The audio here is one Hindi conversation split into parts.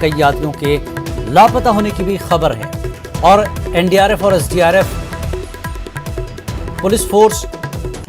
कई यात्रियों के लापता होने की भी खबर है और एनडीआरएफ और एसडीआरएफ पुलिस फोर्स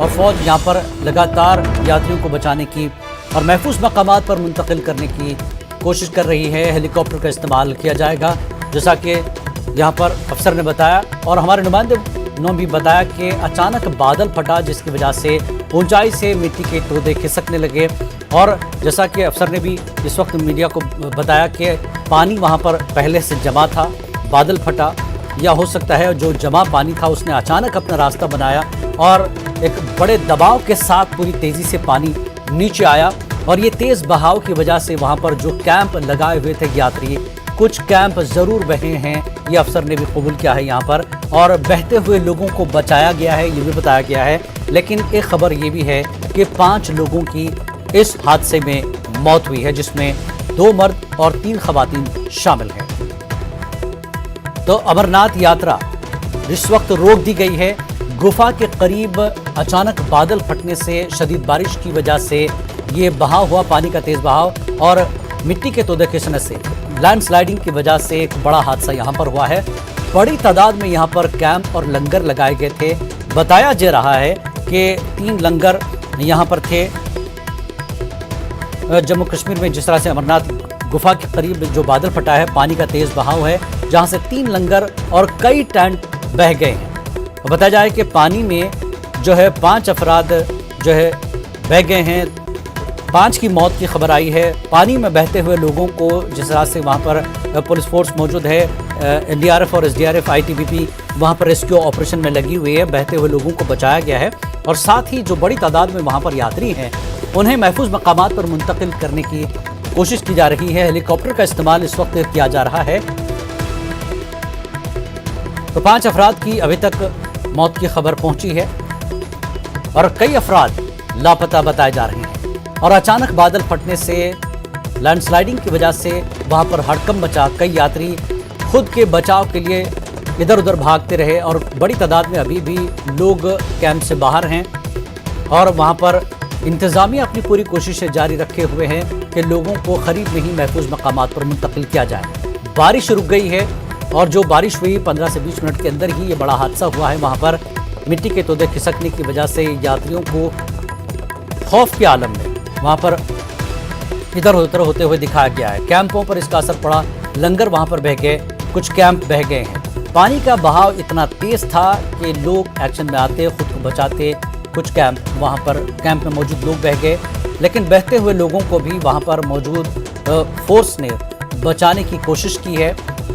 और फौज यहाँ पर लगातार यात्रियों को बचाने की और महफूज मकामात पर मुंतकिल करने की कोशिश कर रही है। हेलीकॉप्टर का इस्तेमाल किया जाएगा, जैसा कि यहाँ पर अफसर ने बताया और हमारे नुमाइंदे ने भी बताया कि अचानक बादल फटा, जिसकी वजह से ऊंचाई से मिट्टी के तोदे खिसकने लगे। और जैसा कि अफसर ने भी इस वक्त मीडिया को बताया कि पानी वहाँ पर पहले से जमा था, बादल फटा, या हो सकता है जो जमा पानी था उसने अचानक अपना रास्ता बनाया और एक बड़े दबाव के साथ पूरी तेज़ी से पानी नीचे आया। और ये तेज़ बहाव की वजह से वहाँ पर जो कैंप लगाए हुए थे यात्री, कुछ कैंप ज़रूर बहे हैं, ये अफसर ने भी कबूल किया है यहाँ पर, और बहते हुए लोगों को बचाया गया है, ये भी बताया गया है। लेकिन एक खबर ये भी है कि 5 लोगों की इस हादसे में मौत हुई है, जिसमें 2 मर्द और 3 खवातीन शामिल हैं। तो अमरनाथ यात्रा इस वक्त रोक दी गई है। गुफा के करीब अचानक बादल फटने से, शदीद बारिश की वजह से ये बहाव हुआ, पानी का तेज बहाव और मिट्टी के तोदे खिसकने से, लैंडस्लाइडिंग की वजह से एक बड़ा हादसा यहाँ पर हुआ है। बड़ी तादाद में यहाँ पर कैंप और लंगर लगाए गए थे। बताया जा रहा है कि 3 लंगर यहाँ पर थे। जम्मू कश्मीर में जिस तरह से अमरनाथ गुफा के करीब जो बादल फटा है, पानी का तेज बहाव है, जहाँ से 3 लंगर और कई टेंट बह गए हैं। और बताया जाए कि पानी में जो है 5 अफराद जो है बह गए हैं, 5 की मौत की खबर आई है। पानी में बहते हुए लोगों को जिस तरह से वहाँ पर पुलिस फोर्स मौजूद है, एनडीआरएफ और एसडीआरएफ, आईटीबीपी वहाँ पर रेस्क्यू ऑपरेशन में लगी हुई है, बहते हुए लोगों को बचाया गया है। और साथ ही जो बड़ी तादाद में वहाँ पर यात्री हैं, उन्हें महफूज मकामात पर मुंतकिल करने की कोशिश की जा रही है। हेलीकॉप्टर का इस्तेमाल इस वक्त किया जा रहा है। तो 5 अफराद की अभी तक मौत की खबर पहुंची है और कई अफराद लापता बताए जा रहे हैं। और अचानक बादल फटने से, लैंडस्लाइडिंग की वजह से वहां पर हड़कंप मचा। कई यात्री खुद के बचाव के लिए इधर उधर भागते रहे और बड़ी तादाद में अभी भी लोग कैंप से बाहर हैं और वहां पर इंतजामिया अपनी पूरी कोशिशें जारी रखे हुए हैं कि लोगों को करीब में ही महफूज मकामात पर मुंतकिल किया जाए। बारिश रुक गई है और जो बारिश हुई 15 से 20 मिनट के अंदर ही ये बड़ा हादसा हुआ है। वहाँ पर मिट्टी के तोदे खिसकने की वजह से यात्रियों को खौफ के आलम में वहाँ पर इधर उधर होते हुए दिखाया गया है। कैंपों पर इसका असर पड़ा, लंगर वहाँ पर बह गए, कुछ कैंप बह गए हैं। पानी का बहाव इतना तेज़ था कि लोग एक्शन में आते, खुद को बचाते। कुछ कैंप वहाँ पर कैंप में मौजूद लोग बह गए, लेकिन बहते हुए लोगों को भी वहाँ पर मौजूद फोर्स ने बचाने की कोशिश की है।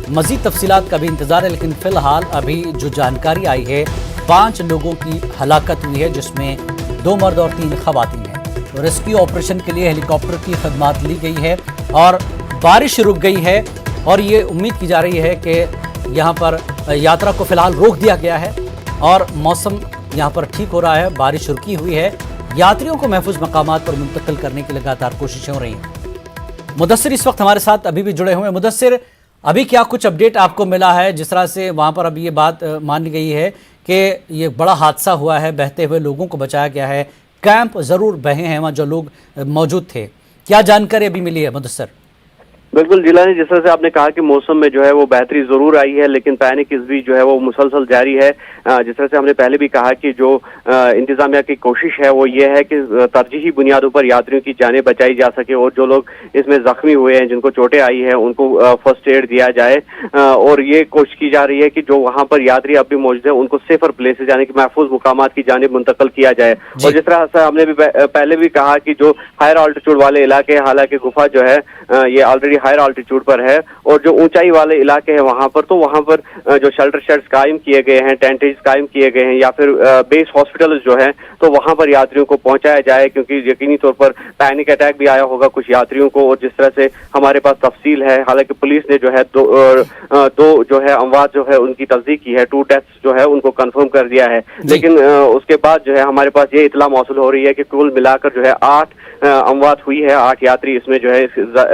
मज़ीद तफसीलात का भी इंतज़ार है, लेकिन फ़िलहाल अभी जो जानकारी आई है 5 लोगों की हलाकत हुई है, जिसमें 2 मर्द और 3 खवातीन हैं। तो रेस्क्यू ऑपरेशन के लिए हेलीकॉप्टर की खदमात ली गई है और बारिश रुक गई है और ये उम्मीद की जा रही है कि यहाँ पर यात्रा को फ़िलहाल रोक दिया गया है और मौसम यहाँ पर ठीक हो रहा है, बारिश रुकी हुई है। यात्रियों को महफूज मकामात पर मुंतकिल करने की लगातार कोशिशें हो रही हैं। मुदस्सिर इस वक्त हमारे साथ अभी भी जुड़े हुए हैं। मुदस्सिर, अभी क्या कुछ अपडेट आपको मिला है? जिस तरह से वहाँ पर अभी ये बात मानी गई है कि ये बड़ा हादसा हुआ है, बहते हुए लोगों को बचाया गया है, कैंप ज़रूर बहे हैं वहाँ जो लोग मौजूद थे, क्या जानकारी अभी मिली है मुदस्सिर? बिल्कुल जिलानी, जिस तरह से आपने कहा कि मौसम में जो है वो बेहतरी जरूर आई है, लेकिन पैनिक इस भी जो है वो मुसलसल जारी है। जिस तरह से हमने पहले भी कहा कि जो इंतजामिया की कोशिश है वो ये है कि तरजीही बुनियादों पर यात्रियों की जानें बचाई जा सके और जो लोग इसमें जख्मी हुए हैं, जिनको चोटें आई है, उनको फर्स्ट एड दिया जाए। और ये कोशिश की जा रही है कि जो वहाँ पर यात्री अब भी मौजूद है उनको सेफर प्लेसेस यानी कि महफूज मुकामात की जानिब मुंतकिल किया जाए। और जिस तरह से हमने भी पहले भी कहा कि जो हायर ऑल्टीट्यूड वाले इलाके, हालांकि गुफा जो है ये ऑलरेडी हायर ऑल्टीट्यूड पर है, और जो ऊंचाई वाले इलाके हैं वहां पर, तो वहां पर जो शेल्टर शेड्स कायम किए गए हैं, टेंटेज कायम किए गए हैं, या फिर बेस हॉस्पिटल जो है, तो वहां पर यात्रियों को पहुंचाया जाए, क्योंकि यकीनी तौर पर पैनिक अटैक भी आया होगा कुछ यात्रियों को। और जिस तरह से हमारे पास तफसील है, हालांकि पुलिस ने जो है दो जो है अमवात जो है उनकी तस्दीक की है, 2 डेथ्स जो है उनको कंफर्म कर दिया है। लेकिन उसके बाद जो है हमारे पास ये इतला मौसूल हो रही है कि कुल मिलाकर जो है 8 अमवात हुई है, 8 यात्री इसमें जो है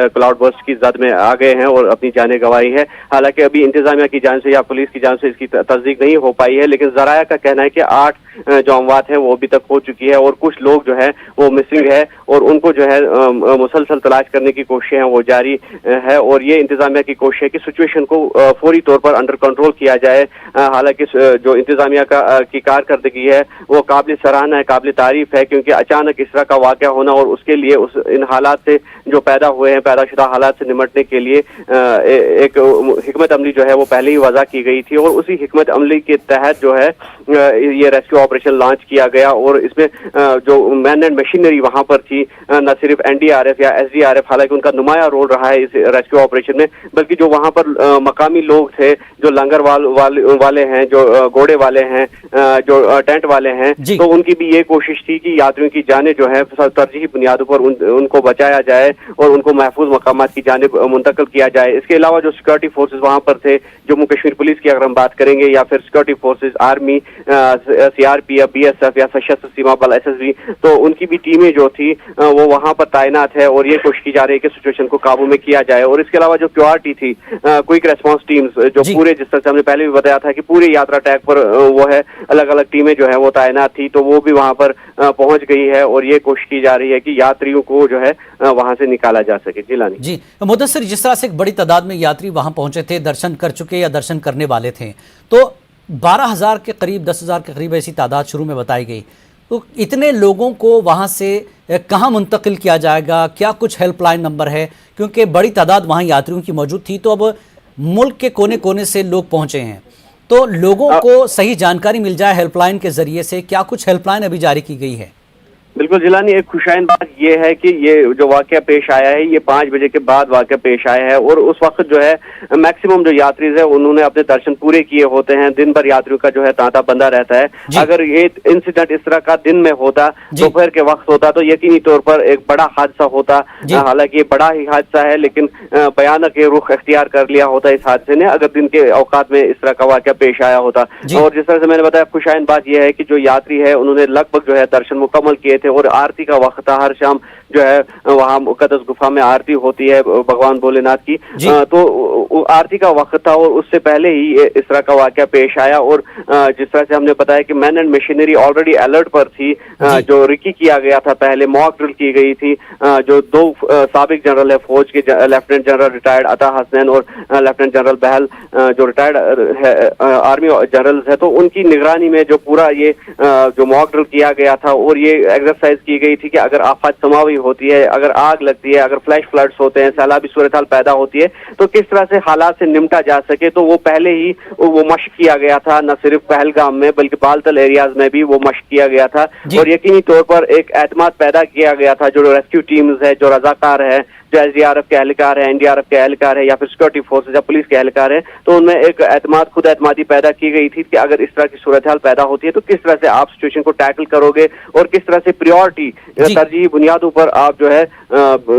क्लाउड बर्स्ट की जद में आ गए हैं और अपनी जानें गंवाई है। हालांकि अभी इंतजामिया की जान से या पुलिस की जान से इसकी तस्दीक नहीं हो पाई है, लेकिन जराया का कहना है कि 8 जो अमवात है वो अभी तक हो चुकी है और कुछ लोग जो है वो मिसिंग है और उनको जो है मुसलसल तलाश करने की कोशिशें हैं वो जारी है। और ये इंतजामिया की कोशिश है कि सिचुएशन को फौरी तौर पर अंडर कंट्रोल किया जाए। हालांकि जो इंतजामिया की कारकर्दगी है वो काबिल सराहना है, काबिल तारीफ है, क्योंकि अचानक इस तरह का वाकया होना और उसके लिए इन हालात से जो पैदा हुए हैं, पैदाशुदा हालात से निमटने के लिए एक हिकमत अमली जो है वो पहले ही वज़ा की गई थी और उसी हिकमत अमली के तहत जो है ये रेस्क्यू ऑपरेशन लॉन्च किया गया। और इसमें जो मैन एंड मशीनरी वहां पर थी, न सिर्फ एनडीआरएफ या एसडीआरएफ, हालांकि उनका नुमाया रोल रहा है इस रेस्क्यू ऑपरेशन में, बल्कि जो वहां पर मकामी लोग थे, जो लंगर वाले हैं, जो घोड़े वाले हैं, जो टेंट वाले हैं, तो उनकी भी ये कोशिश थी कि यात्रियों की जानें जो है तरजीही बुनियादों पर उनको बचाया जाए और उनको महफूज मकामात की जानिब मुंतकिल किया जाए। इसके अलावा जो सिक्योरिटी फोर्सेज वहां पर थे, जम्मू कश्मीर पुलिस की अगर हम बात करेंगे या फिर security forces, army, CRPF, BSF या सशस्त्र सीमा बल एसएसबी, तो उनकी भी टीमें जो थी वो वहां पर तैनात है और ये कोशिश की जा रही है कि सिचुएशन को काबू में किया जाए। और इसके अलावा जो क्यूआरटी थी, क्विक रेस्पॉन्स टीम्स, जो पूरे, जिस तरह से हमने पहले भी बताया था कि पूरे यात्रा ट्रैक पर वो है अलग अलग टीमें जो है वो तैनात थी, तो वो भी वहां पर पहुंच गई है और ये कोशिश की जा रही है कि यात्रियों को जो है वहां से निकाला जा सके। जिलानी जी मुदस्सिर, जिस तरह से एक बड़ी तादाद में यात्री वहां पहुंचे थे, दर्शन कर चुके या दर्शन करने वाले थे, तो 12,000 के करीब, 10,000 के करीब ऐसी तादाद शुरू में बताई गई, तो इतने लोगों को वहां से कहां मुंतकिल किया जाएगा? क्या कुछ हेल्पलाइन नंबर है? क्योंकि बड़ी तादाद वहां यात्रियों की मौजूद थी, तो अब मुल्क के कोने कोने से लोग पहुंचे हैं, तो लोगों को सही जानकारी मिल जाए हेल्पलाइन के जरिए से। क्या कुछ हेल्पलाइन अभी जारी की गई है? बिल्कुल जिलानी, एक खुशाइन बात यह है कि ये जो वाकया पेश आया है ये 5 बजे के बाद वाकया पेश आया है और उस वक्त जो है मैक्सिमम जो यात्री है उन्होंने अपने दर्शन पूरे किए होते हैं। दिन भर यात्रियों का जो है तांता बंदा रहता है। अगर ये इंसिडेंट इस तरह का दिन में होता, दोपहर के वक्त होता, तो यकीनी तौर पर एक बड़ा हादसा होता। हालांकि ये बड़ा ही हादसा है, लेकिन भयानक ये रुख अख्तियार कर लिया होता इस हादसे ने अगर दिन के औकात में इस तरह का वाकया पेश आया होता। और जिस तरह से मैंने बताया, खुशाइन बात यह है कि जो यात्री है उन्होंने लगभग जो है दर्शन मुकम्मल किए थे और आरती का वक्त था। हर शाम जो है वहां मुकद्दस गुफा में आरती होती है भगवान भोलेनाथ की, तो आरती का वक्त था और उससे पहले ही इस तरह का वाकया पेश आया। और जिस तरह से हमने बताया कि man and machinery already alert पर थी, जो रिकी किया गया था, पहले मॉक ड्रिल की गई थी। जो 2 साबिक जनरल है फौज के, लेफ्टिनेंट जनरल रिटायर्ड अता हसनैन और लेफ्टिनेंट जनरल बहल जो रिटायर्ड है आर्मी जनरल है, तो उनकी निगरानी में जो पूरा ये जो मॉक ड्रिल किया गया था और ये एक्सरसाइज की गई थी कि अगर आफत समावी होती है, अगर आग लगती है, अगर फ्लैश फ्लड्स होते हैं, सैलाबी सूरत हाल पैदा होती है, तो किस तरह से हालात से निपटा जा सके। तो वो पहले ही वो मशक किया गया था, न सिर्फ पहलगाम में बल्कि बालतल एरियाज में भी वो मशक किया गया था और यकीनी तौर पर एक एतमाद पैदा किया गया था। जो रेस्क्यू टीम्स है, जो रजाकार है, जो एसडीआरएफ के एहलकार है, एनडीआरएफ के एहलकार है या फिर सिक्योरिटी फोर्सेज या पुलिस के एहलकार है, तो उनमें एक खुद एतमादी पैदा की गई थी कि अगर इस तरह की सूरत हाल पैदा होती है तो किस तरह से आप सिचुएशन को टैकल करोगे और किस तरह से प्रायोरिटी तरजीही बुनियादों पर आप जो है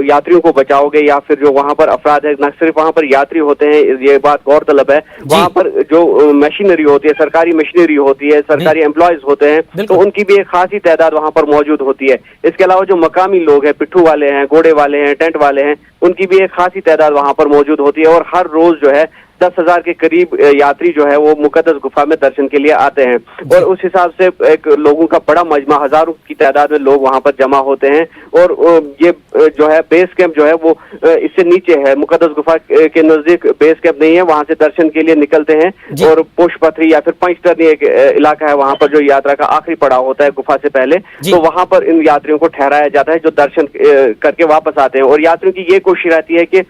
यात्रियों को बचाओगे या फिर जो वहां पर अफराद है, न सिर्फ वहां पर यात्री होते हैं, ये बात गौरतलब है, वहां पर जो मशीनरी होती है, सरकारी मशीनरी होती है, सरकारी एम्प्लॉयज होते हैं, तो उनकी भी एक खासी तादाद वहां पर मौजूद होती है। इसके अलावा जो मकामी लोग हैं, पिट्ठू वाले हैं, घोड़े वाले हैं, टेंट वाले हैं, उनकी भी एक खासी तादाद वहां पर मौजूद होती है और हर रोज जो है 10,000 के करीब यात्री जो है वो मुकद्दस गुफा में दर्शन के लिए आते हैं और उस हिसाब से एक लोगों का बड़ा मजमा, हजारों की तादाद में लोग वहां पर जमा होते हैं। और ये जो है बेस कैंप जो है वो इससे नीचे है, मुकद्दस गुफा के नजदीक बेस कैंप नहीं है, वहां से दर्शन के लिए निकलते हैं और पुष्पथरी या फिर पंचतरनी एक इलाका है, वहां पर जो यात्रा का आखिरी पड़ाव होता है गुफा से पहले, तो वहां पर इन यात्रियों को ठहराया जाता है जो दर्शन करके वापस आते हैं। और यात्रियों की ये कोशिश रहती है कि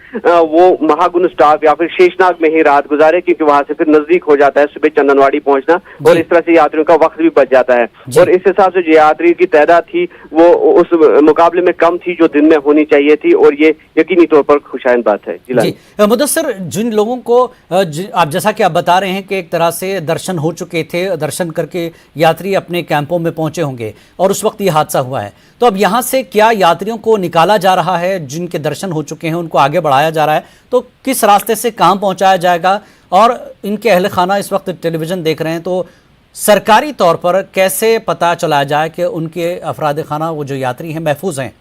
वो महागुन स्टाफ या फिर शेषनाग में रात गुजारे, क्योंकि वहां से फिर नजदीक हो जाता है सुबह चंदनवाड़ी पहुंचना और इस तरह से यात्रियों का वक्त भी बच जाता है। और इस हिसाब से जो यात्री की तादाद थी वो उस मुकाबले में कम थी जो दिन में होनी चाहिए थी और ये यकीनी तौर पर खुशाइन बात है। जी मुदस्सिर, जिन लोगों को आप जैसा कि आप बता रहे हैं कि एक तरह से दर्शन हो चुके थे, दर्शन करके यात्री अपने कैंपों में पहुंचे होंगे और उस वक्त ये हादसा हुआ है, तो अब यहाँ से क्या यात्रियों को निकाला जा रहा है? जिनके दर्शन हो चुके हैं उनको आगे बढ़ाया जा रहा है, तो किस रास्ते से कहाँ पहुँचाया जाएगा? और इनके अहल खाना इस वक्त टेलीविज़न देख रहे हैं, तो सरकारी तौर पर कैसे पता चला जाए कि उनके अफराद खाना वो जो यात्री हैं महफूज हैं?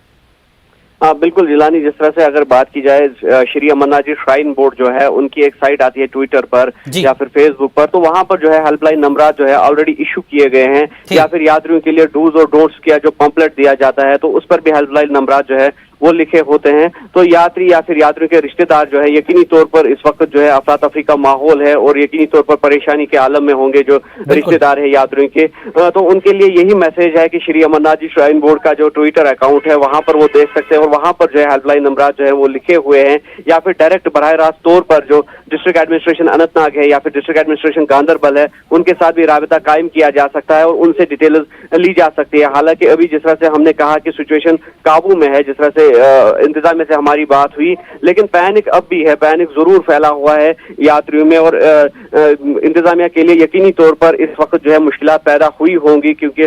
बिल्कुल जिलानी, जिस तरह से अगर बात की जाए श्री अमरनाथ जी श्राइन बोर्ड जो है उनकी एक साइट आती है ट्विटर पर या फिर फेसबुक पर, तो वहां पर जो है हेल्पलाइन नंबर जो है ऑलरेडी इशू किए गए हैं, या फिर यात्रियों के लिए डूज और डोंट्स का जो पंपलेट दिया जाता है तो उस पर भी हेल्पलाइन नंबर जो है वो लिखे होते हैं। तो यात्री या फिर यात्रियों के रिश्तेदार जो है यकीनी तौर पर इस वक्त जो है अफरा तफरी का माहौल है और यकीनी तौर पर परेशानी के आलम में होंगे जो रिश्तेदार है यात्रियों के। तो उनके लिए यही मैसेज है कि श्री अमरनाथ जी श्राइन बोर्ड का जो ट्विटर अकाउंट है वहां पर वो देख सकते हैं और वहां पर जो है हेल्पलाइन नंबर जो है वो लिखे हुए हैं, या फिर डायरेक्ट बराह रास्त तौर पर जो डिस्ट्रिक्ट एडमिनिस्ट्रेशन अनंतनाग है या फिर डिस्ट्रिक्ट एडमिनिस्ट्रेशन गांधरबल है उनके साथ भी राबता कायम किया जा सकता है और उनसे डिटेल्स ली जा सकती है। हालांकि अभी जिस तरह से हमने कहा कि सिचुएशन काबू में है, जिस तरह से इंतजामिया से हमारी बात हुई, लेकिन पैनिक अब भी है, पैनिक जरूर फैला हुआ है यात्रियों में और इंतजामिया के लिए यकीनी तौर पर इस वक्त जो है मुश्किलात पैदा हुई होंगी, क्योंकि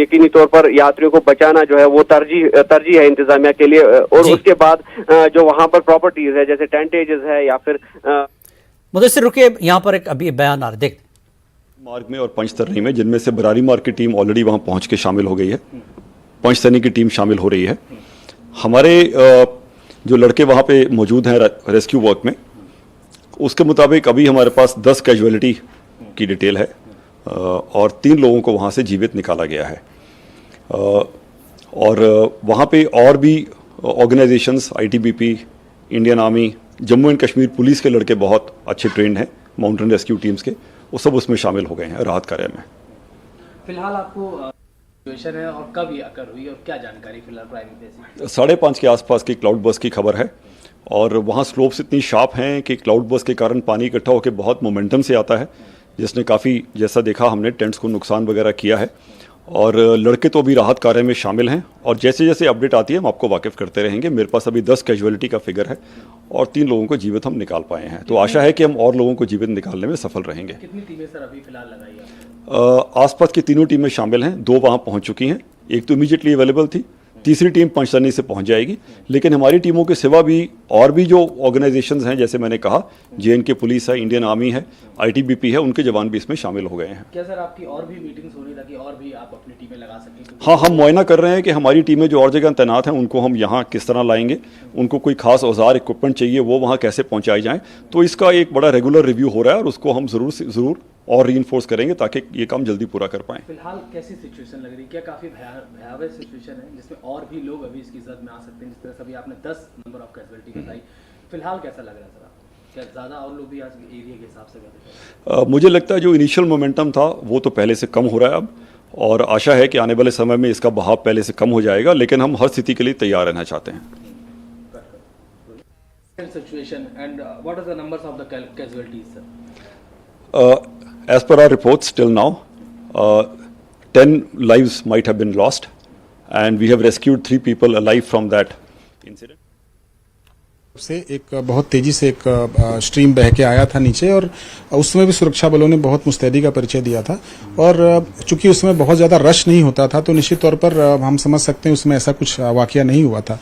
यकीनी तौर पर यात्रियों को बचाना जो है वो तरजीह है इंतजामिया के लिए। और उसके बाद जो वहां पर प्रॉपर्टीज है जैसे टेंटेजेस है या फिर मुदस्सिर रुके, यहाँ पर एक अभी बयान आ रहा देख मार्ग में और पंचतरनी में, जिनमें से बरारी मार्ग की टीम ऑलरेडी वहां पहुंच के शामिल हो गई है, पंचतरनी की टीम शामिल हो रही है। हमारे जो लड़के वहाँ पे मौजूद हैं रेस्क्यू वर्क में, उसके मुताबिक अभी हमारे पास 10 कैजुअलिटी की डिटेल है और 3 लोगों को वहाँ से जीवित निकाला गया है। और वहाँ पे और भी organisations, ITBP, Indian army, Jammu and Kashmir police के लड़के बहुत अच्छे ट्रेंड हैं, माउंटेन रेस्क्यू टीम्स के, वो सब उसमें शामिल हो गए हैं राहत कार्य में। फिलहाल आपको सिचुएशन है और कब ये अकर हुई और क्या जानकारी फिलहाल प्राइम 5:30 के आसपास की क्लाउड बर्स्ट की खबर है और वहाँ स्लोप्स इतनी शार्प हैं कि क्लाउड बर्स्ट के कारण पानी इकट्ठा होकर बहुत मोमेंटम से आता है, जिसने काफ़ी, जैसा देखा हमने, टेंट्स को नुकसान वगैरह किया है। और लड़के तो अभी राहत कार्य में शामिल हैं और जैसे जैसे अपडेट आती है हम आपको वाकिफ़ करते रहेंगे। मेरे पास अभी 10 कैजुअलिटी का फिगर है और 3 लोगों को जीवित हम निकाल पाए हैं, तो आशा है कि हम और लोगों को जीवित निकालने में सफल रहेंगे। कितनी टीमें सर अभी फिलहाल लगाई है? आसपास की तीनों टीमें शामिल हैं, 2 वहाँ पहुँच चुकी हैं, एक तो इमीडिएटली अवेलेबल थी, तीसरी टीम पंचतरनी से पहुंच जाएगी। लेकिन हमारी टीमों के सिवा भी और भी जो ऑर्गेनाइजेशंस हैं, जैसे मैंने कहा JNK पुलिस है, इंडियन आर्मी है, ITBP है, उनके जवान भी इसमें शामिल हो गए हैं। क्या सर आपकी और भी मीटिंग्स हो रही ताकि और भी आप अपनी टीमें लगा सकें? हाँ, हम मुआयना कर रहे हैं कि हमारी टीमें जो और जगह तैनात हैं उनको हम यहाँ किस तरह लाएंगे, उनको कोई खास औजार इक्विपमेंट चाहिए वो वहाँ कैसे पहुँचाए जाएँ। तो इसका एक बड़ा रेगुलर रिव्यू हो रहा है और उसको हम ज़रूर और रीइंफोर्स करेंगे ताकि ये काम जल्दी पूरा कर पाएं। फिलहाल कैसी सिचुएशन लग रही है? क्या काफी भयावह सिचुएशन है जिसमें और भी लोग अभी इसकी जद में आ सकते हैं? जिस तरह से अभी आपने 10 नंबर ऑफ कैजुअलिटी बताई, फिलहाल कैसा लग रहा है सर? क्या ज़्यादा और लोग भी आज एरिया के हिसाब से? मुझे लगता है जो इनिशियल मोमेंटम था वो तो पहले से कम हो रहा है अब, और आशा है कि आने वाले समय में इसका बहाव पहले से कम हो जाएगा, लेकिन हम हर स्थिति के लिए तैयार रहना चाहते हैं। Situation and what are the numbers of the casualties sir? As per our reports till now, 10 lives might have been lost and we have rescued 3 people alive from that incident. से एक बहुत तेजी से एक स्ट्रीम बह के आया था नीचे और उस समय भी सुरक्षा बलों ने बहुत मुस्तैदी का परिचय दिया था और चूंकि उसमें बहुत ज़्यादा रश नहीं होता था तो निश्चित तौर पर हम समझ सकते हैं उसमें ऐसा कुछ वाकया नहीं हुआ था।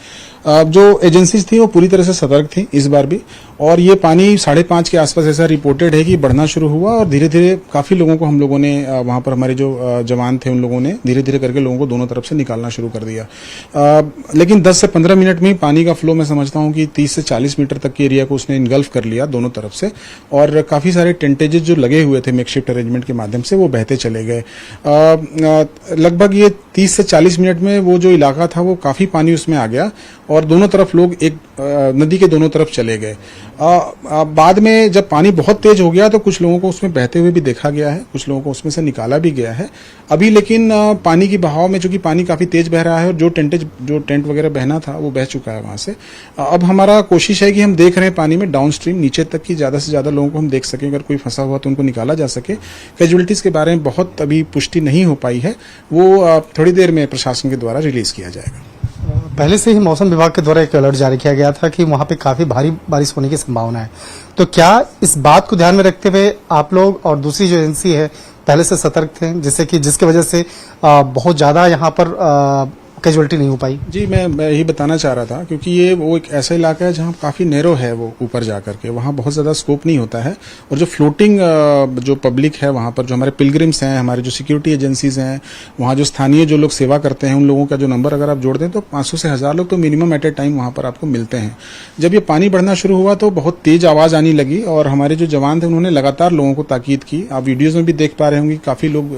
जो एजेंसीज थी वो पूरी तरह से सतर्क थी इस बार भी, और ये पानी 5:30 के आसपास ऐसा रिपोर्टेड है कि बढ़ना शुरू हुआ और धीरे धीरे काफ़ी लोगों को हम लोगों ने वहाँ पर, हमारे जो जवान थे उन लोगों ने धीरे धीरे करके लोगों को दोनों तरफ से निकालना शुरू कर दिया। लेकिन 10 से 15 मिनट में पानी का फ्लो मैं समझता हूँ कि 30 से 40 मीटर तक के एरिया को उसने इनगल्फ कर लिया दोनों तरफ से, और काफ़ी सारे टेंटेजेस जो लगे हुए थे मेकशिफ्ट अरेंजमेंट के माध्यम से वो बहते चले गए। लगभग ये 30 से 40 मिनट में वो जो इलाका था वो काफ़ी पानी उसमें आ गया और दोनों तरफ लोग एक नदी के दोनों तरफ चले गए। बाद में जब पानी बहुत तेज हो गया तो कुछ लोगों को उसमें बहते हुए भी देखा गया है, कुछ लोगों को उसमें से निकाला भी गया है अभी। लेकिन पानी की बहाव में चूंकि पानी काफ़ी तेज बह रहा है और जो टेंट वगैरह बहना था वो बह चुका है वहाँ से। अब हमारा कोशिश है कि हम देख रहे हैं पानी में डाउन स्ट्रीम नीचे तक की ज़्यादा से ज़्यादा लोगों को हम देख सकें, अगर कोई फंसा हुआ तो उनको निकाला जा सके। कैजुअलिटीज़ के बारे में बहुत अभी पुष्टि नहीं हो पाई है, वो थोड़ी देर में प्रशासन के द्वारा रिलीज़ किया जाएगा। पहले से ही मौसम विभाग के द्वारा एक अलर्ट जारी किया गया था कि वहां पे काफी भारी बारिश होने की संभावना है, तो क्या इस बात को ध्यान में रखते हुए आप लोग और दूसरी जो एजेंसी है पहले से सतर्क थे, जिसकी वजह से बहुत ज्यादा यहाँ पर कैजुअलिटी नहीं हो पाई? जी, मैं यही बताना चाह रहा था, क्योंकि ये वो एक ऐसा इलाका है जहाँ काफ़ी नैरो है, वो ऊपर जा करके वहाँ बहुत ज़्यादा स्कोप नहीं होता है। और जो फ्लोटिंग जो पब्लिक है वहाँ पर, जो हमारे पिलग्रिम्स हैं, हमारे जो सिक्योरिटी एजेंसीज हैं, वहाँ जो स्थानीय जो लोग सेवा करते हैं, उन लोगों का जो नंबर अगर आप जोड़ दें तो 500 से 1000 लोग तो मिनिमम एट ए टाइम वहाँ पर आपको मिलते हैं। जब ये पानी बढ़ना शुरू हुआ तो बहुत तेज आवाज़ आने लगी और हमारे जो जवान थे उन्होंने लगातार लोगों को ताकीद की। आप वीडियोज़ में भी देख पा रहे होंगे, काफ़ी लोग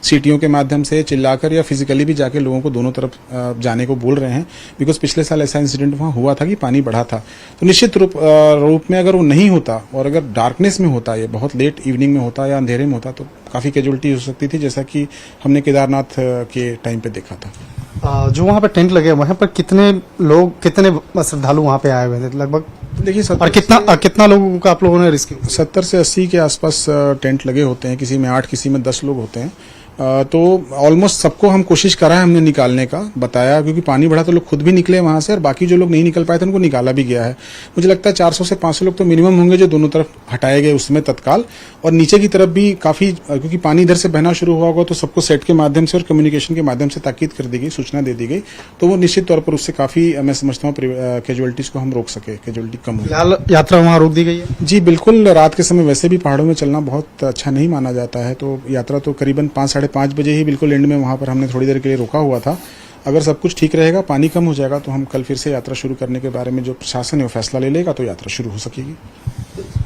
सीटियों के माध्यम से चिल्लाकर या फिजिकली भी जाके लोगों को दोनों तरफ जाने को बोल रहे हैं, बिकॉज पिछले साल ऐसा इंसिडेंट वहाँ हुआ था कि पानी बढ़ा था। तो निश्चित रूप में अगर वो नहीं होता और अगर डार्कनेस में होता, ये बहुत लेट इवनिंग में होता या अंधेरे में होता, तो काफ़ी कैजुअलिटी हो सकती थी, जैसा कि हमने केदारनाथ के टाइम पे देखा था। जो वहाँ पर टेंट लगे, वहाँ पर कितने लोग, कितने श्रद्धालु वहाँ पे आए हुए थे लगभग? देखिए, और कितना लोगों का आप लोगों ने रिस्क्यू? 70 से 80 के आसपास टेंट लगे होते हैं, किसी में 8, किसी में 10 लोग होते हैं। तो ऑलमोस्ट सबको हम कोशिश करा है हमने निकालने का, बताया, क्योंकि पानी बढ़ा तो लोग खुद भी निकले वहां से और बाकी जो लोग नहीं निकल पाए थे उनको निकाला भी गया है। मुझे लगता है 400 से 500 लोग तो मिनिमम होंगे जो दोनों तरफ हटाए गए उसमें तत्काल, और नीचे की तरफ भी काफी, क्योंकि पानी इधर से बहना शुरू हुआ होगा तो सबको सेट के माध्यम से और कम्युनिकेशन के माध्यम से ताकीद कर दी गई, सूचना दे दी गई, तो वो निश्चित तौर पर उससे काफी, मैं समझता हूँ, कैजुअलिटीज को हम रोक सके, कैजुअलिटी कम हो। फिलहाल यात्रा वहाँ रोक दी गई है? जी बिल्कुल, रात के समय वैसे भी पहाड़ों में चलना बहुत अच्छा नहीं माना जाता है, तो यात्रा तो करीबन 5, साढ़े 5 बजे ही बिल्कुल एंड में वहां पर हमने थोड़ी देर के लिए रोका हुआ था। अगर सब कुछ ठीक रहेगा, पानी कम हो जाएगा, तो हम कल फिर से यात्रा शुरू करने के बारे में जो प्रशासन है वो फैसला ले लेगा, तो यात्रा शुरू हो सकेगी।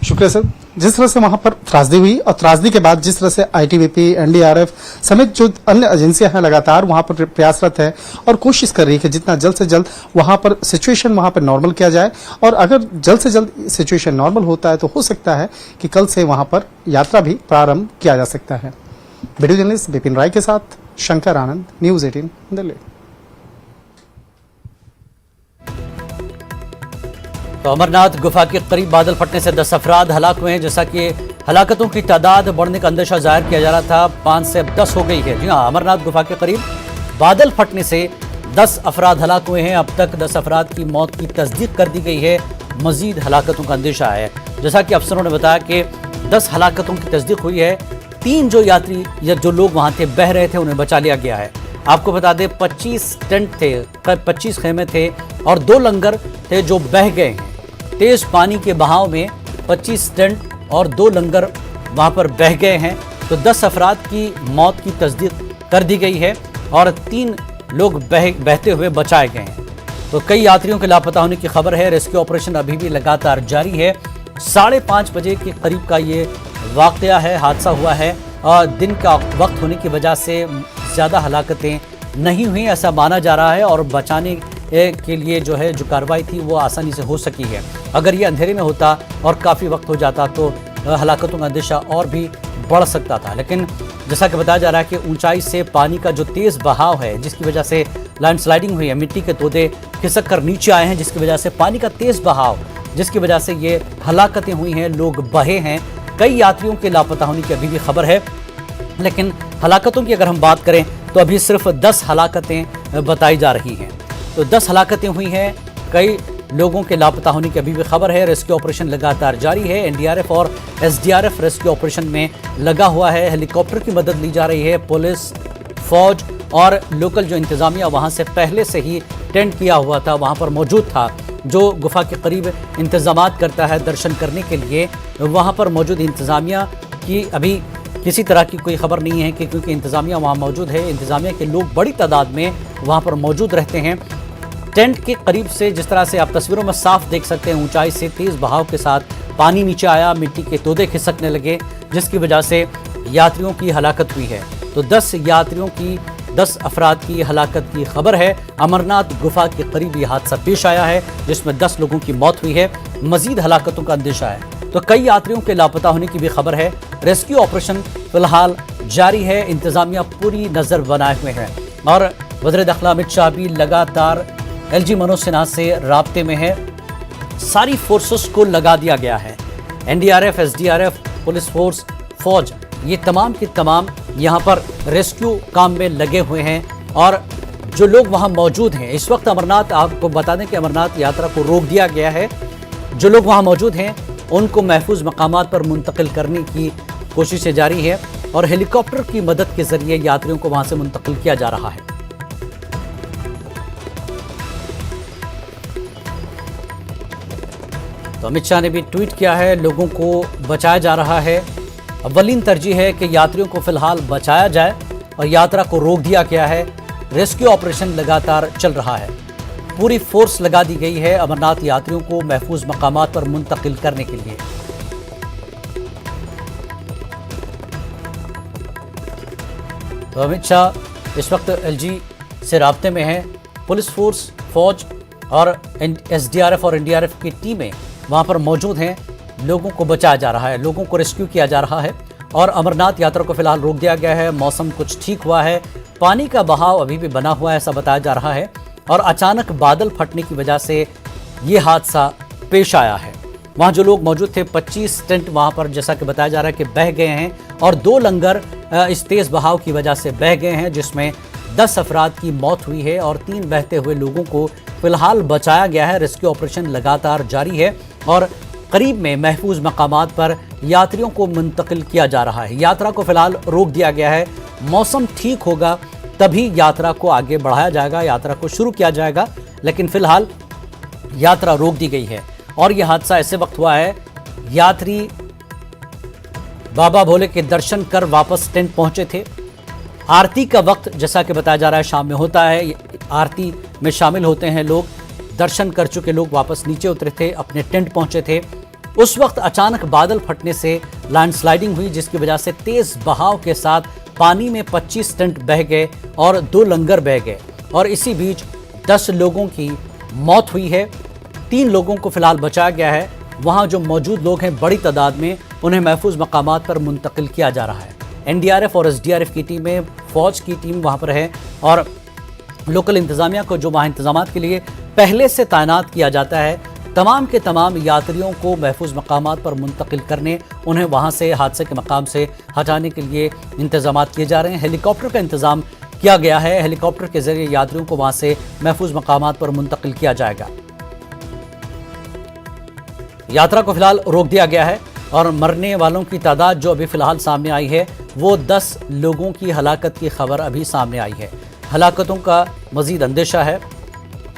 शुक्रिया सर। जिस तरह से वहां पर त्रासदी हुई और त्रासदी के बाद जिस तरह से आईटीबीपी, एनडीआरएफ समेत जो अन्य एजेंसियां हैं लगातार वहां पर प्रयासरत है और कोशिश कर रही है कि जितना जल्द से जल्द वहां पर सिचुएशन वहां पर नॉर्मल किया जाए, और अगर जल्द से जल्द सिचुएशन नॉर्मल होता है तो हो सकता है कि कल से वहां पर यात्रा भी प्रारंभ किया जा सकता है। वीडियो जर्नलिस्ट विपिन राय के साथ शंकर आनंद, न्यूज 18 दिल्ली। तो अमरनाथ गुफा के करीब बादल फटने से 10 अफराद हलाक हुए हैं। जैसा कि हलाकतों की तादाद बढ़ने का अंदेशा जाहिर किया जा रहा था, 5 से 10 हो गई है। जी हाँ, अमरनाथ गुफा के करीब बादल फटने से 10 अफराद हलाक हुए हैं। अब तक 10 अफराद की मौत की तस्दीक कर दी गई है, मजीद हलाकतों का अंदेशा है। जैसा कि अफसरों ने बताया कि 10 हलाकतों की तस्दीक हुई है। 3 जो यात्री या जो लोग वहां थे, बह रहे थे, उन्हें बचा लिया गया है। आपको बता दें 25 टेंट थे, 25 खेमे थे और 2 लंगर थे जो बह गए हैं। तेज पानी के बहाव में 25 टेंट और 2 लंगर वहां पर बह गए हैं। तो 10 अफराद की मौत की तस्दीक कर दी गई है और 3 लोग बहते हुए बचाए गए हैं। तो कई यात्रियों के लापता होने की खबर है। रेस्क्यू ऑपरेशन अभी भी लगातार जारी है। 5:30 बजे के करीब का ये वाकया है, हादसा हुआ है और दिन का वक्त होने की वजह से ज़्यादा हलाकतें नहीं हुई ऐसा माना जा रहा है, और बचाने के लिए जो है जो कार्रवाई थी वो आसानी से हो सकी है। अगर ये अंधेरे में होता और काफ़ी वक्त हो जाता तो हलाकतों का अंदेशा और भी बढ़ सकता था। लेकिन जैसा कि बताया जा रहा है कि ऊंचाई से पानी का जो तेज़ बहाव है, जिसकी वजह से लैंडस्लाइडिंग हुई है, मिट्टी के तोदे खिसक कर नीचे आए हैं, जिसकी वजह से पानी का तेज़ बहाव, जिसकी वजह से ये हलाकतें हुई हैं, लोग बहे हैं। कई यात्रियों के लापता होने की अभी भी खबर है। लेकिन हलाकतों की अगर हम बात करें तो अभी सिर्फ 10 हलाकतें बताई जा रही हैं। तो 10 हलाकतें हुई हैं, कई लोगों के लापता होने की अभी भी खबर है। रेस्क्यू ऑपरेशन लगातार जारी है। एनडीआरएफ और एसडीआरएफ रेस्क्यू ऑपरेशन में लगा हुआ है। हेलीकॉप्टर की मदद ली जा रही है। पुलिस, फौज और लोकल जो इंतजामिया वहां से पहले से ही टेंट किया हुआ था, वहां पर मौजूद था, जो गुफा के करीब इंतजामात करता है दर्शन करने के लिए। वहां पर मौजूद इंतजामिया की अभी किसी तरह की कोई खबर नहीं है कि क्योंकि इंतजामिया वहाँ मौजूद है। इंतजामिया के लोग बड़ी तादाद में वहाँ पर मौजूद रहते हैं। टेंट के करीब से जिस तरह से आप तस्वीरों में साफ देख सकते हैं, ऊंचाई से तेज़ बहाव के साथ पानी नीचे आया, मिट्टी के तोदे खिसकने लगे, जिसकी वजह से यात्रियों की हलाकत हुई है। तो 10 अफराद की हलाकत की खबर है। अमरनाथ गुफा के करीब ये हादसा पेश आया है, जिसमें 10 लोगों की मौत हुई है। मजीद हलाकतों का अंदेशा है। तो कई यात्रियों के लापता होने की भी खबर है। रेस्क्यू ऑपरेशन फिलहाल जारी है। इंतजामिया पूरी नजर बनाए हुए हैं और वज़ीर दाखिला अमित शाह भी लगातार एलजी मनोज सिन्हा से राब्ते में है। सारी फोर्सेस को लगा दिया गया है। एनडीआरएफ, एसडीआरएफ, पुलिस फोर्स, फौज, ये तमाम की तमाम यहाँ पर रेस्क्यू काम में लगे हुए हैं। और जो लोग वहाँ मौजूद हैं इस वक्त, अमरनाथ, आपको बता दें कि अमरनाथ यात्रा को रोक दिया गया है। जो लोग वहाँ मौजूद हैं उनको महफूज मकामात पर मुंतकिल करने की कोशिशें जारी है और हेलीकॉप्टर की मदद के जरिए यात्रियों को वहां से मुंतकिल किया जा रहा है। तो अमित शाह ने भी ट्वीट किया है, लोगों को बचाया जा रहा है। अव्वलीन तरजीह है कि यात्रियों को फिलहाल बचाया जाए और यात्रा को रोक दिया गया है। रेस्क्यू ऑपरेशन लगातार चल रहा है। पूरी फोर्स लगा दी गई है अमरनाथ यात्रियों को महफूज मकामात पर मुंतकिल करने के लिए। तो अमित शाह इस वक्त एलजी से राब्ते में हैं। पुलिस फोर्स, फौज और एसडीआरएफ और एनडीआरएफ की टीमें वहां पर मौजूद हैं। लोगों को बचाया जा रहा है, लोगों को रेस्क्यू किया जा रहा है और अमरनाथ यात्रा को फिलहाल रोक दिया गया है। मौसम कुछ ठीक हुआ है, पानी का बहाव अभी भी बना हुआ है ऐसा बताया जा रहा है और अचानक बादल फटने की वजह से ये हादसा पेश आया है। वहाँ जो लोग मौजूद थे 25 टेंट वहाँ पर जैसा कि बताया जा रहा है कि बह गए हैं और 2 लंगर इस तेज़ बहाव की वजह से बह गए हैं, जिसमें 10 अफराद की मौत हुई है और 3 बहते हुए लोगों को फिलहाल बचाया गया है। रेस्क्यू ऑपरेशन लगातार जारी है और करीब में महफूज मकामात पर यात्रियों को मुंतकिल किया जा रहा है। यात्रा को फिलहाल रोक दिया गया है। मौसम ठीक होगा तभी यात्रा को आगे बढ़ाया जाएगा, यात्रा को शुरू किया जाएगा, लेकिन फिलहाल यात्रा रोक दी गई है। और यह हादसा ऐसे वक्त हुआ है, यात्री बाबा भोले के दर्शन कर वापस टेंट पहुंचे थे। आरती का वक्त जैसा कि बताया जा रहा है शाम में होता है, आरती में शामिल होते हैं लोग। दर्शन कर चुके लोग वापस नीचे उतरे थे, अपने टेंट पहुंचे थे। उस वक्त अचानक बादल फटने से लैंडस्लाइडिंग हुई, जिसकी वजह से तेज बहाव के साथ पानी में 25 टेंट बह गए और 2 लंगर बह गए और इसी बीच 10 लोगों की मौत हुई है। 3 लोगों को फिलहाल बचाया गया है। वहाँ जो मौजूद लोग हैं बड़ी तादाद में, उन्हें महफूज मकामात पर मुंतकिल किया जा रहा है। एनडीआरएफ और एसडीआरएफ की टीमें, फौज की टीम वहाँ पर है और लोकल इंतजामिया को जो वहाँ इंतजामात के लिए पहले से तैनात किया जाता है, तमाम के तमाम यात्रियों को महफूज मकामात पर मुंतकिल करने, उन्हें वहाँ से हादसे के मकाम से हटाने के लिए इंतजामात किए जा रहे हैं। हेलीकॉप्टर का इंतजाम किया गया है। हेलीकॉप्टर के जरिए यात्रियों को वहाँ से महफूज मकामात पर मुंतकिल किया जाएगा। यात्रा को फिलहाल रोक दिया गया है और मरने वालों की तादाद जो अभी फिलहाल सामने आई है वो 10 लोगों की हलाकत की खबर अभी सामने आई है। हलाकतों का मजीद अंदेशा है।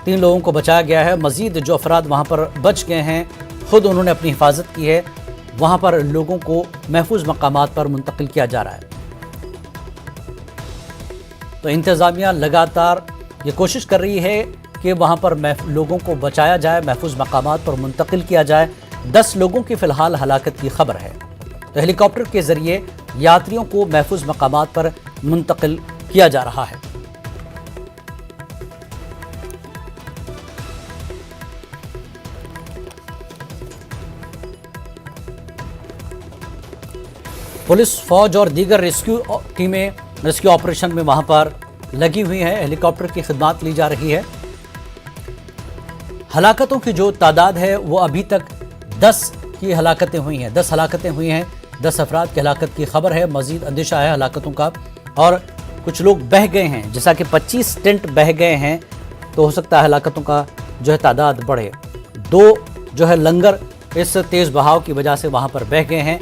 3 लोगों को बचाया गया है। मजीद जो अफराद वहाँ पर बच गए हैं, खुद उन्होंने अपनी हिफाजत की है। वहाँ पर लोगों को महफूज मकामात पर मुंतकिल किया जा रहा है। तो इंतज़ामिया लगातार ये कोशिश कर रही है कि वहाँ पर लोगों को बचाया जाए, महफूज मकामात पर मुंतकिल किया जाए। 10 लोगों की फ़िलहाल हलाकत की खबर है। तो हेलीकॉप्टर के ज़रिए यात्रियों को महफूज मकामात पर मुंतकिल किया जा रहा है। पुलिस, फौज और दीगर रेस्क्यू टीमें रेस्क्यू ऑपरेशन में वहां पर लगी हुई हैं। हेलीकॉप्टर की खिदमत ली जा रही है। हलाकतों की जो तादाद है वो अभी तक 10 की हलाकतें हुई हैं। 10 हलाकतें हुई हैं। 10 अफराद की हलाकत की खबर है। मजीद अंदेशा है हलाकतों का और कुछ लोग बह गए हैं। जैसा कि 25 टेंट बह गए हैं तो हो सकता है हलाकतों का जो है तादाद बढ़े। 2 जो है लंगर इस तेज़ बहाव की वजह से वहाँ पर बह गए हैं।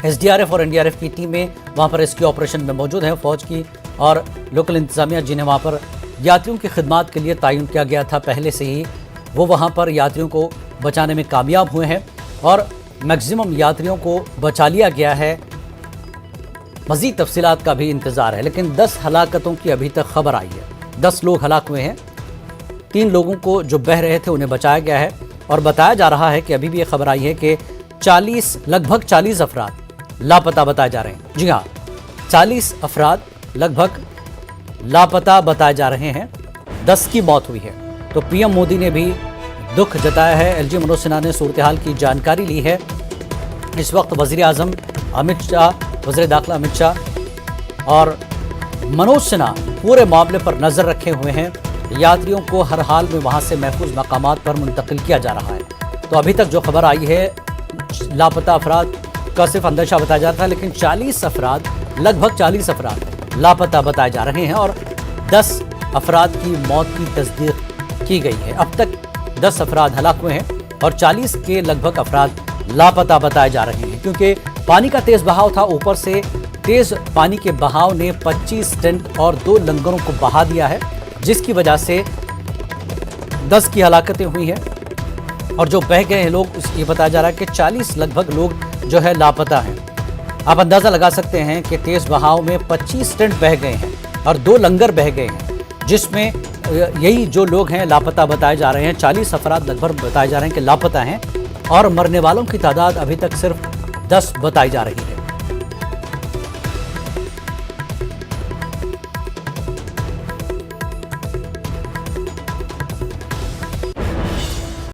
एसडीआरएफ और एनडीआरएफ की टीमें वहाँ पर रेस्क्यू ऑपरेशन में मौजूद हैं। फौज की और लोकल इंतजामिया जिन्हें वहाँ पर यात्रियों की खिदमत के लिए तयन किया गया था पहले से ही, वो वहाँ पर यात्रियों को बचाने में कामयाब हुए हैं और मैक्सिमम यात्रियों को बचा लिया गया है। मज़ीद तफसीलात का भी इंतज़ार है, लेकिन 10 हलाकतों की अभी तक खबर आई है। 10 लोग हलाक हुए हैं। 3 लोगों को जो बह रहे थे उन्हें बचाया गया है और बताया जा रहा है कि अभी भी ये खबर आई है कि लगभग 40 अफराद लापता बताए जा रहे हैं। जी हाँ, 40 अफराद लगभग लापता बताए जा रहे हैं। 10 की मौत हुई है। तो पीएम मोदी ने भी दुख जताया है। एलजी मनोज सिन्हा ने सूरत हाल की जानकारी ली है। इस वक्त वज़ीर आज़म अमित शाह, वज़ीर दाखिला अमित शाह और मनोज सिन्हा पूरे मामले पर नज़र रखे हुए हैं। यात्रियों को हर हाल में वहाँ से महफूज मकामात पर मुंतकिल किया जा रहा है। तो अभी तक जो खबर आई है, लापता अफराद का सिर्फ अंदेशा बताया जा रहा था, लेकिन 40 अफराद, लगभग 40 अफराद लापता बताए जा रहे हैं और 10 अफराद की मौत की तस्दीक की गई है। अब तक 10 अफराद हलाक हुए हैं और 40 के लगभग अफराद लापता बताए जा रहे हैं, क्योंकि पानी का तेज़ बहाव था। ऊपर से तेज़ पानी के बहाव ने 25 टेंट और 2 लंगरों को बहा दिया है, जिसकी वजह से 10 की हलाकतें हुई हैं और जो बह गए हैं लोग, ये बताया जा रहा है कि 40 लगभग लोग जो है लापता हैं। आप अंदाज़ा लगा सकते हैं कि तेज़ बहाव में 25 टेंट बह गए हैं और 2 लंगर बह गए हैं, जिसमें यही जो लोग हैं लापता बताए जा रहे हैं। 40 अफराद लगभग बताए जा रहे हैं कि लापता हैं और मरने वालों की तादाद अभी तक सिर्फ 10 बताई जा रही है।